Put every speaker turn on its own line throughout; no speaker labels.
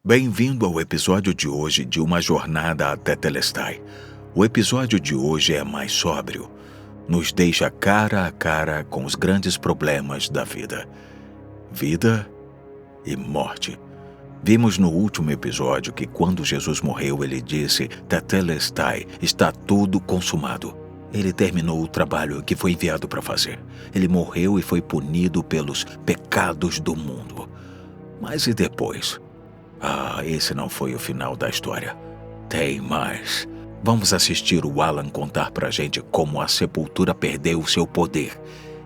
Bem-vindo ao episódio de hoje de Uma Jornada até Telestai. O episódio de hoje é mais sóbrio. Nos deixa cara a cara com os grandes problemas da vida. Vida e morte. Vimos no último episódio que quando Jesus morreu, ele disse: Tetelestai, está tudo consumado. Ele terminou o trabalho que foi enviado para fazer. Ele morreu e foi punido pelos pecados do mundo. Mas e depois? Esse não foi o final da história. Tem mais. Vamos assistir o Alan contar pra gente como a sepultura perdeu seu poder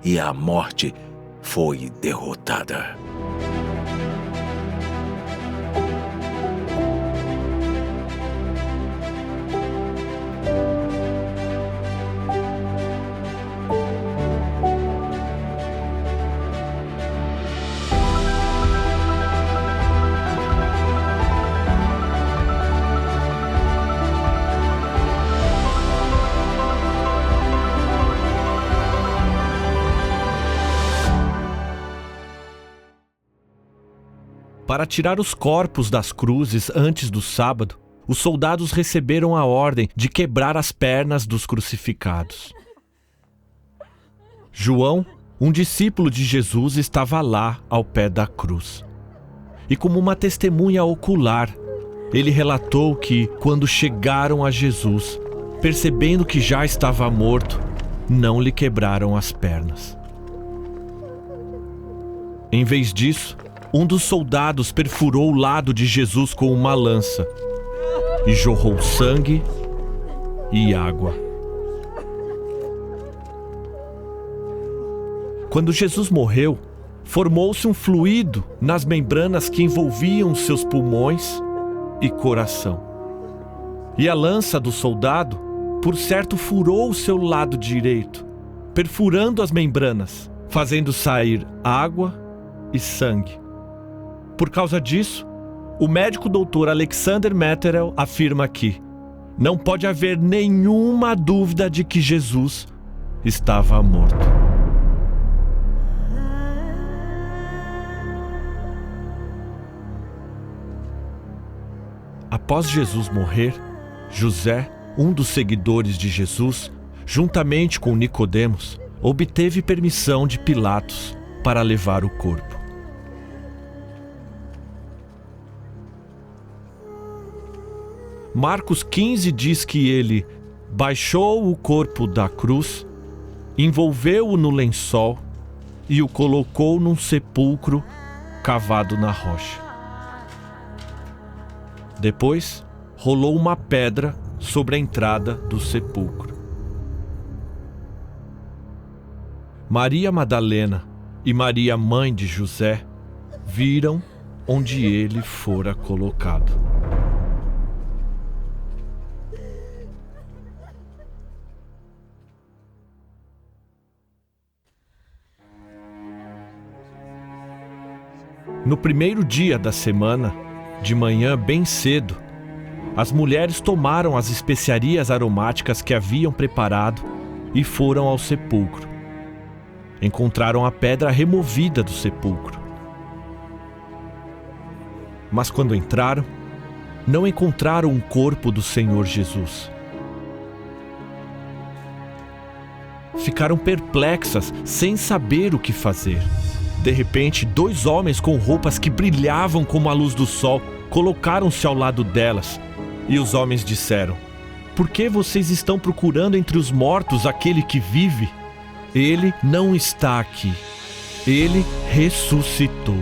e a morte foi derrotada.
Para tirar os corpos das cruzes antes do sábado, os soldados receberam a ordem de quebrar as pernas dos crucificados. João, um discípulo de Jesus, estava lá ao pé da cruz. E como uma testemunha ocular, ele relatou que, quando chegaram a Jesus, percebendo que já estava morto, não lhe quebraram as pernas. Em vez disso, um dos soldados perfurou o lado de Jesus com uma lança e jorrou sangue e água. Quando Jesus morreu, formou-se um fluido nas membranas que envolviam seus pulmões e coração. E a lança do soldado, por certo, furou o seu lado direito, perfurando as membranas, fazendo sair água e sangue. Por causa disso, o médico doutor Alexander Metterel afirma que não pode haver nenhuma dúvida de que Jesus estava morto. Após Jesus morrer, José, um dos seguidores de Jesus, juntamente com Nicodemos, obteve permissão de Pilatos para levar o corpo. Marcos 15 diz que ele baixou o corpo da cruz, envolveu-o no lençol e o colocou num sepulcro cavado na rocha. Depois, rolou uma pedra sobre a entrada do sepulcro. Maria Madalena e Maria, mãe de José, viram onde ele fora colocado. No primeiro dia da semana, de manhã bem cedo, as mulheres tomaram as especiarias aromáticas que haviam preparado e foram ao sepulcro. Encontraram a pedra removida do sepulcro. Mas quando entraram, não encontraram o corpo do Senhor Jesus. Ficaram perplexas, sem saber o que fazer. De repente, 2 homens com roupas que brilhavam como a luz do sol colocaram-se ao lado delas. E os homens disseram: Por que vocês estão procurando entre os mortos aquele que vive? Ele não está aqui. Ele ressuscitou.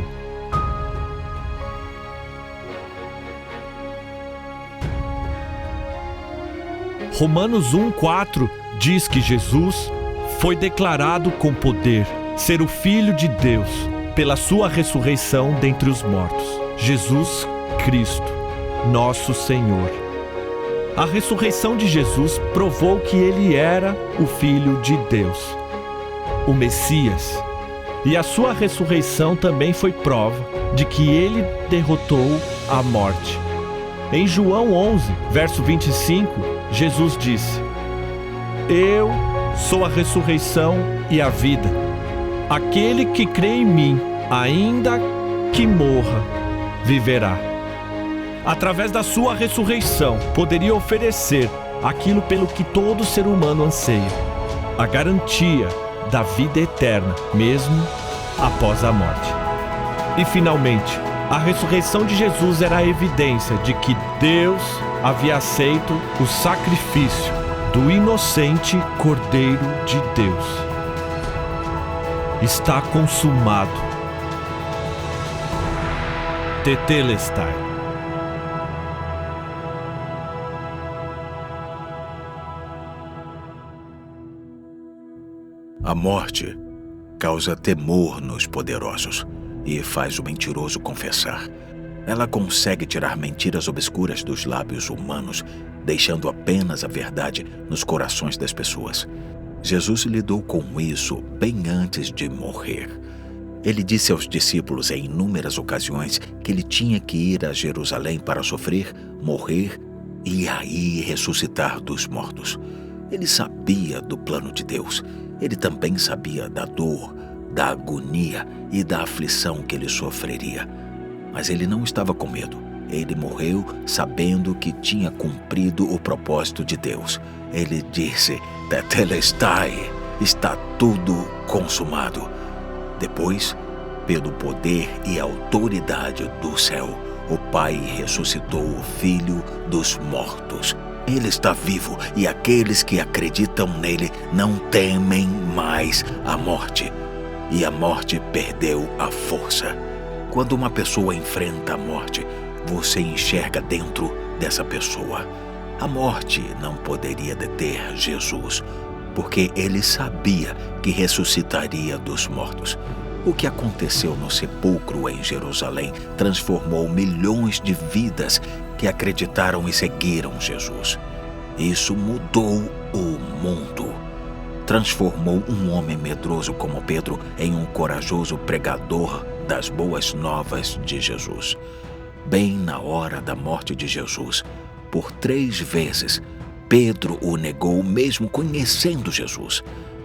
Romanos 1:4 diz que Jesus foi declarado com poder ser o Filho de Deus pela sua ressurreição dentre os mortos. Jesus Cristo, nosso Senhor. A ressurreição de Jesus provou que ele era o Filho de Deus, o Messias. E a sua ressurreição também foi prova de que ele derrotou a morte. Em João 11, verso 25, Jesus disse: Eu sou a ressurreição e a vida. Aquele que crê em mim, ainda que morra, viverá. através da sua ressurreição, poderia oferecer aquilo pelo que todo ser humano anseia: a garantia da vida eterna, mesmo após a morte. E finalmente, a ressurreição de Jesus era a evidência de que Deus havia aceito o sacrifício do inocente Cordeiro de Deus. Está consumado. Tetelestai.
A morte causa temor nos poderosos e faz o mentiroso confessar. Ela consegue tirar mentiras obscuras dos lábios humanos, deixando apenas a verdade nos corações das pessoas. Jesus lidou com isso bem antes de morrer. Ele disse aos discípulos em inúmeras ocasiões que ele tinha que ir a Jerusalém para sofrer, morrer e aí ressuscitar dos mortos. Ele sabia do plano de Deus. Ele também sabia da dor, da agonia e da aflição que ele sofreria. Mas ele não estava com medo. Ele morreu sabendo que tinha cumprido o propósito de Deus. Ele disse: Tetelestai, está tudo consumado. Depois, pelo poder e autoridade do céu, o Pai ressuscitou o Filho dos mortos. Ele está vivo e aqueles que acreditam nele não temem mais a morte. E a morte perdeu a força. Quando uma pessoa enfrenta a morte, você enxerga dentro dessa pessoa. A morte não poderia deter Jesus, porque ele sabia que ressuscitaria dos mortos. O que aconteceu no sepulcro em Jerusalém transformou milhões de vidas que acreditaram e seguiram Jesus. Isso mudou o mundo. Transformou um homem medroso como Pedro em um corajoso pregador das boas novas de Jesus. Bem na hora da morte de Jesus, por 3 vezes, Pedro o negou mesmo conhecendo Jesus.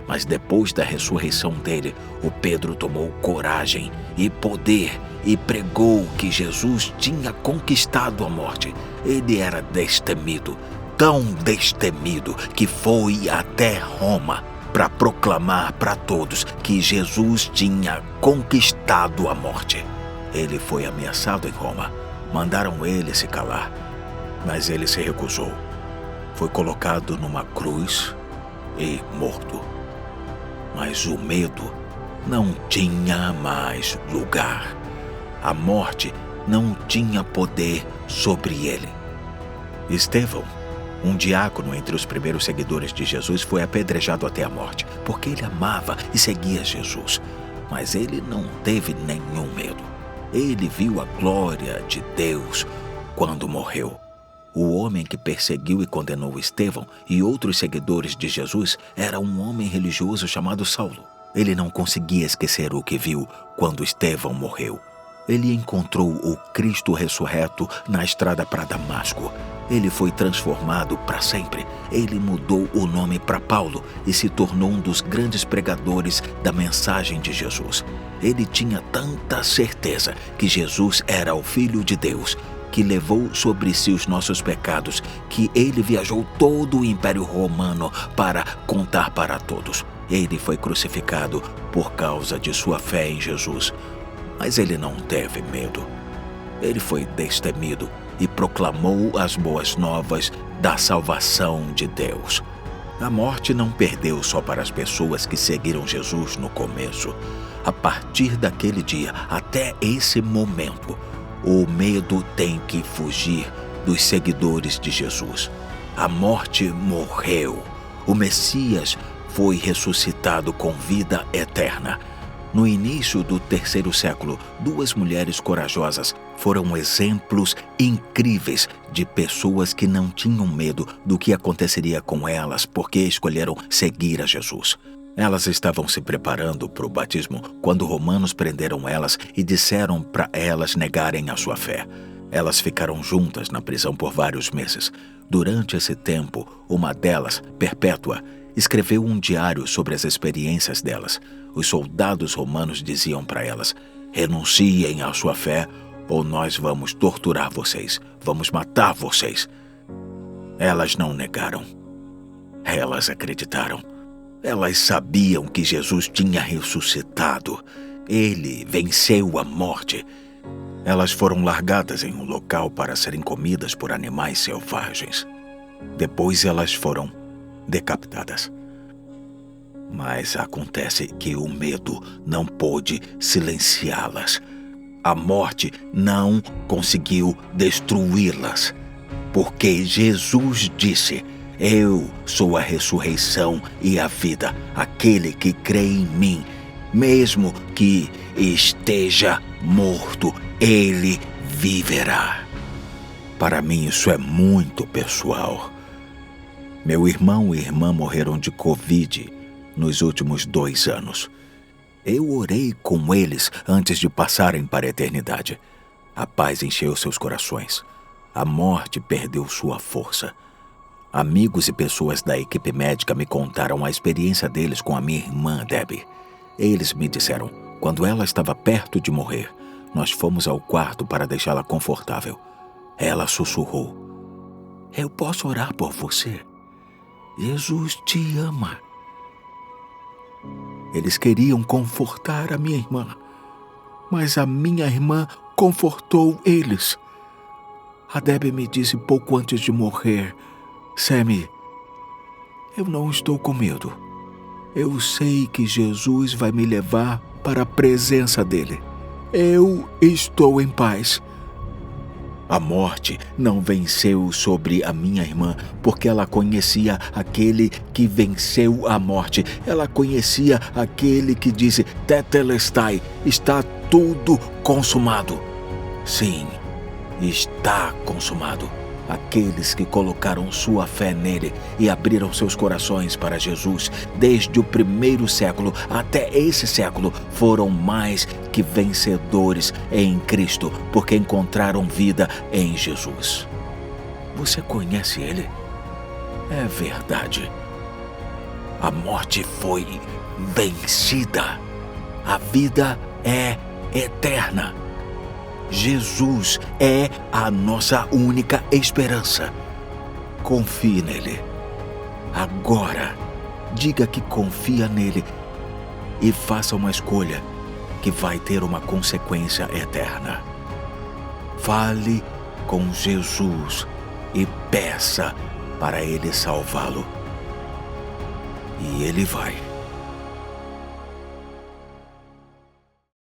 Mas depois da ressurreição dele, o Pedro tomou coragem e poder e pregou que Jesus tinha conquistado a morte. Ele era destemido, tão destemido que foi até Roma para proclamar para todos que Jesus tinha conquistado a morte. Ele foi ameaçado em Roma. Mandaram ele se calar, mas ele se recusou. Foi colocado numa cruz e morto. Mas o medo não tinha mais lugar. A morte não tinha poder sobre ele. Estevão, um diácono entre os primeiros seguidores de Jesus, foi apedrejado até a morte, porque ele amava e seguia Jesus. Mas ele não teve nenhum medo. Ele viu a glória de Deus quando morreu. O homem que perseguiu e condenou Estevão e outros seguidores de Jesus era um homem religioso chamado Saulo. Ele não conseguia esquecer o que viu quando Estevão morreu. Ele encontrou o Cristo ressurreto na estrada para Damasco. Ele foi transformado para sempre. Ele mudou o nome para Paulo e se tornou um dos grandes pregadores da mensagem de Jesus. Ele tinha tanta certeza que Jesus era o Filho de Deus, que levou sobre si os nossos pecados, que ele viajou todo o Império Romano para contar para todos. Ele foi crucificado por causa de sua fé em Jesus. Mas ele não teve medo. Ele foi destemido e proclamou as boas novas da salvação de Deus. A morte não perdeu só para as pessoas que seguiram Jesus no começo. A partir daquele dia até esse momento, o medo tem que fugir dos seguidores de Jesus. A morte morreu. O Messias foi ressuscitado com vida eterna. No início do 3º século, 2 mulheres corajosas foram exemplos incríveis de pessoas que não tinham medo do que aconteceria com elas porque escolheram seguir a Jesus. Elas estavam se preparando para o batismo quando romanos prenderam elas e disseram para elas negarem a sua fé. Elas ficaram juntas na prisão por vários meses. Durante esse tempo, uma delas, Perpétua, escreveu um diário sobre as experiências delas. Os soldados romanos diziam para elas: renunciem à sua fé ou nós vamos torturar vocês, vamos matar vocês." Elas não negaram. Elas acreditaram. Elas sabiam que Jesus tinha ressuscitado. Ele venceu a morte. Elas foram largadas em um local para serem comidas por animais selvagens. Depois elas foram decapitadas. Mas acontece que o medo não pôde silenciá-las. A morte não conseguiu destruí-las. Porque Jesus disse: "Eu sou a ressurreição e a vida. Aquele que crê em mim, mesmo que esteja morto, ele viverá." Para mim isso é muito pessoal. Meu irmão e irmã morreram de Covid nos últimos 2 anos. Eu orei com eles antes de passarem para a eternidade. A paz encheu seus corações. A morte perdeu sua força. Amigos e pessoas da equipe médica me contaram a experiência deles com a minha irmã, Debbie. Eles me disseram, quando ela estava perto de morrer, nós fomos ao quarto para deixá-la confortável. Ela sussurrou: "Eu posso orar por você? Jesus te ama." Eles queriam confortar a minha irmã, mas a minha irmã confortou eles. A Debbie me disse pouco antes de morrer: "Sammy, eu não estou com medo. Eu sei que Jesus vai me levar para a presença dele. Eu estou em paz." A morte não venceu sobre a minha irmã, porque ela conhecia aquele que venceu a morte. Ela conhecia aquele que disse: "Tetelestai", está tudo consumado. Sim, está consumado. Aqueles que colocaram sua fé nele e abriram seus corações para Jesus, desde o primeiro século até esse século, foram mais que vencedores em Cristo, porque encontraram vida em Jesus. Você conhece ele? É verdade. A morte foi vencida. A vida é eterna. Jesus é a nossa única esperança. Confie nele. Agora, diga que confia nele e faça uma escolha que vai ter uma consequência eterna. Fale com Jesus e peça para ele salvá-lo. E ele vai.